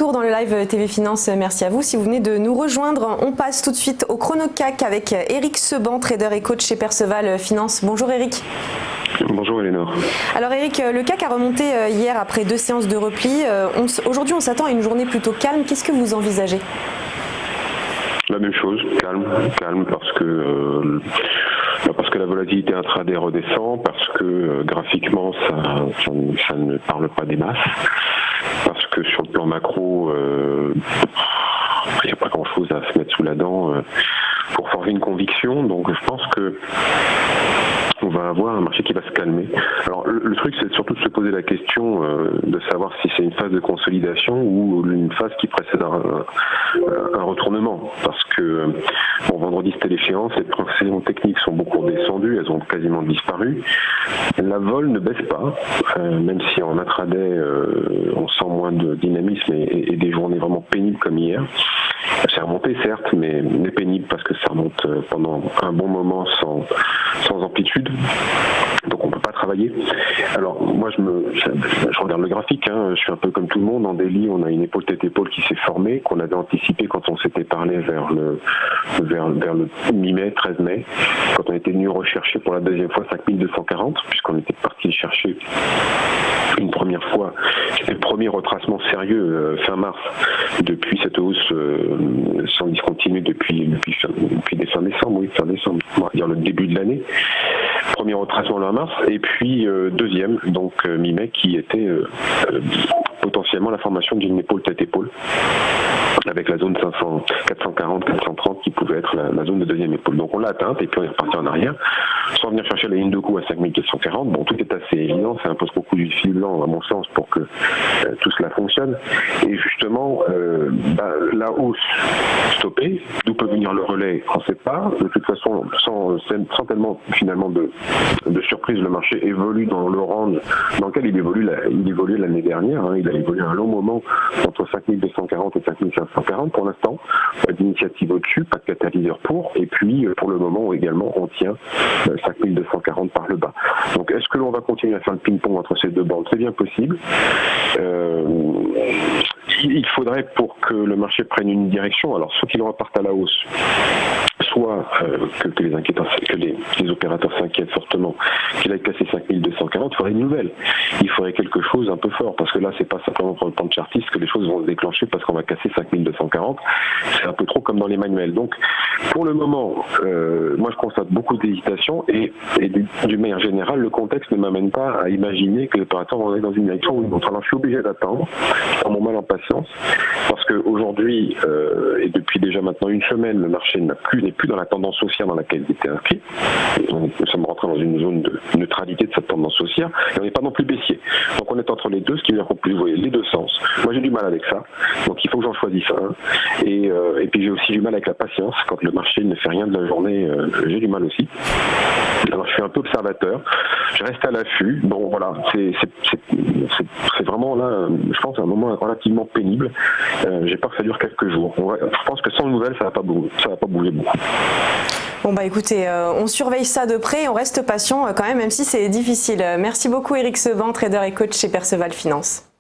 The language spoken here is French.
retour dans le live TV Finance, merci à vous. Si vous venez de nous rejoindre, on passe tout de suite au chrono CAC avec Eric Seban, trader et coach chez Perceval Finance. Bonjour Eric. Bonjour Eleanor. Alors Eric, le CAC a remonté hier après 2 séances de repli. Aujourd'hui on s'attend à une journée plutôt calme. Qu'est-ce que vous envisagez ? La même chose, calme parce que la volatilité intraday redescend, parce que graphiquement ça ne parle pas des masses, parce que sur le plan macro, il n'y a pas grand-chose à se mettre sous la dent pour forger une conviction. Donc je pense que on va avoir un marché qui va se calmer. Alors le truc, c'est surtout de se poser la question de savoir si c'est une phase de consolidation ou une phase qui précède un retournement. Parce que vendredi c'était l'échéance, les prévisions techniques sont beaucoup descendues, elles ont quasiment disparu. La vol ne baisse pas, même si en intraday on sent moins de dynamisme et des journées vraiment pénibles comme hier. C'est remonté certes, mais pénible parce que ça remonte pendant un bon moment sans amplitude. Donc on ne peut pas travailler. Alors moi je regarde le graphique, je suis un peu comme tout le monde. En daily, on a une épaule tête-épaule qui s'est formée, qu'on avait anticipé quand on s'était parlé vers le mi-mai, 13 mai, quand on était venu rechercher pour la deuxième fois 5240, puisqu'on était parti chercher une première fois. C'était le premier retracement sérieux fin mars depuis cette hausse sans discontinuer depuis fin décembre, on va dire le début de l'année. Premier retracement le 1 mars, et puis deuxième, donc mi-mai, qui était potentiellement la formation d'une épaule tête-épaule, avec la zone 440-430 qui pouvait être la zone de deuxième épaule. Donc on l'a atteinte, et puis on est reparti en arrière, sans venir chercher la ligne de coup à 5440. Bon, tout est assez évident, c'est un peu trop coup du fil blanc à mon sens pour que tout cela fonctionne. Et justement, la hausse stoppée, d'où peut venir le relais, on ne sait pas. De toute façon, sans tellement finalement de surprise, le marché évolue dans le range dans lequel il évoluait l'année dernière. Il a évolué un long moment entre 5240 et 5540. Pour l'instant, pas d'initiative au-dessus, pas de catalyseur pour, et puis pour le moment également on tient 5240 par le bas. Donc est-ce que l'on va continuer à faire le ping-pong entre ces deux bandes ? C'est bien possible. Il faudrait, pour que le marché prenne une direction, alors soit qu'il reparte à la hausse, soit que les opérateurs s'inquiètent fortement, qu'il aille casser 5240, il faudrait une nouvelle. Il faudrait quelque chose un peu fort, parce que là, c'est pas simplement pour le plan de chartiste que les choses vont se déclencher parce qu'on va casser 5240. C'est un peu trop comme dans les manuels. Donc, pour le moment, moi, je constate beaucoup d'hésitation et d'une manière générale, le contexte ne m'amène pas à imaginer que les opérateurs vont aller dans une direction où ils vont. Alors, je suis obligé d'attendre, dans mon mal en patience, parce qu'aujourd'hui, et depuis déjà maintenant une semaine, le marché n'est plus dans la tendance haussière dans laquelle il était inscrit. Nous sommes rentrés dans une zone de neutralité de cette tendance haussière, et on n'est pas non plus baissier. Donc on est entre les deux, ce qui veut dire qu'on peut jouer les deux sens. Moi j'ai du mal avec ça, donc il faut que j'en choisisse un. Et puis j'ai aussi du mal avec la patience. Quand le marché ne fait rien de la journée, j'ai du mal aussi. Alors je suis un peu observateur, je reste à l'affût. Bon voilà, c'est vraiment là, je pense, un moment relativement pénible. J'ai peur que ça dure quelques jours. Je pense que sans nouvelles, ça va pas bouger beaucoup. Bon écoutez, on surveille ça de près, on reste patient quand même si c'est difficile. Merci beaucoup Eric Seban, trader et coach chez Perceval Finance.